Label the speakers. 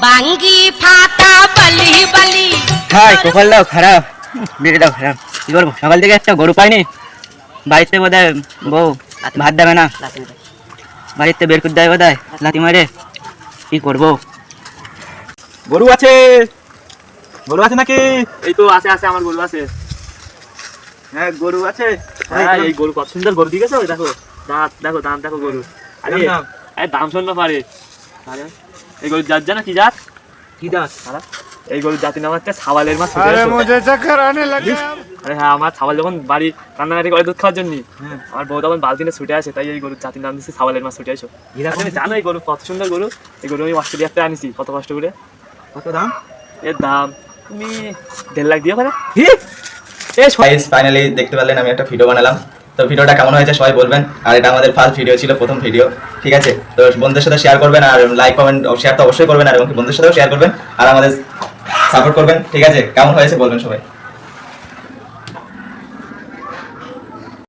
Speaker 1: বাঙ্গি ফাটা বলি বলি
Speaker 2: হাই কপালটাও খারাপ, বিড়িটাও খারাপ। কি করবো, সকাল থেকে একটা গরু পাইনি। বাড়িতে বোধহয় বউ ভাত দেবে না, বাড়িতে বের করে দেয় বোধহয় লাথি মারে। কি করবো?
Speaker 3: গরু আছে, গরু আছে নাকি?
Speaker 4: এই তো আছে আছে, আমার গরু আছে।
Speaker 3: হ্যাঁ গরু আছে।
Speaker 4: হ্যাঁ, এই গরু কত সুন্দর গরু দিয়েছে, ওই দেখো দাঁত, দেখো দাঁত, দেখো গরু। আরে
Speaker 3: দাম?
Speaker 4: আরে দাম শুনতে পারে। আরে এই গরুর জাত জানো কি জাত?
Speaker 3: কি দাস?
Speaker 4: এই গরুর জাতির নাম হচ্ছে ছাওয়ালের মাছ।
Speaker 5: अरे मुझे चक्कर आने लगे।
Speaker 4: আরে হ্যাঁ, আমার ছাওয়াল যখন বাড়ি কান্নাকাটি করে দুধ খাওয়ার জন্য,
Speaker 3: হ্যাঁ।
Speaker 4: আমার বউ তখন বালতিনে ছুটে আসে, তাই এই গরুর জাতির নাম দিচ্ছে ছাওয়ালের মাছ। ছুটে আসো।
Speaker 3: এরকম?
Speaker 4: তুমি জানো এই গরু কত সুন্দর গরু? এই গরু আমি অস্ট্রেলিয়াতে আনিছি কত কষ্ট করে।
Speaker 3: কত দাম?
Speaker 4: এর দাম তুমি 1.5 লাখ দিয়ে পারে।
Speaker 3: কি?
Speaker 6: গাইস ফাইনালি দেখতে পারলেন আমি একটা ভিডিও বানালাম। তো ভিডিওটা কেমন হয়েছে সবাই বলবেন। আর এটা আমাদের ফার্স্ট ভিডিও ছিল, প্রথম ভিডিও, ঠিক আছে? তো বন্ধুদের সাথে শেয়ার করবেন, আর লাইক কমেন্ট শেয়ার তো অবশ্যই করবেন, আর এবং বন্ধুদের সাথেও শেয়ার করবেন, আর আমাদের সাপোর্ট করবেন, ঠিক আছে? কেমন হয়েছে বলবেন সবাই।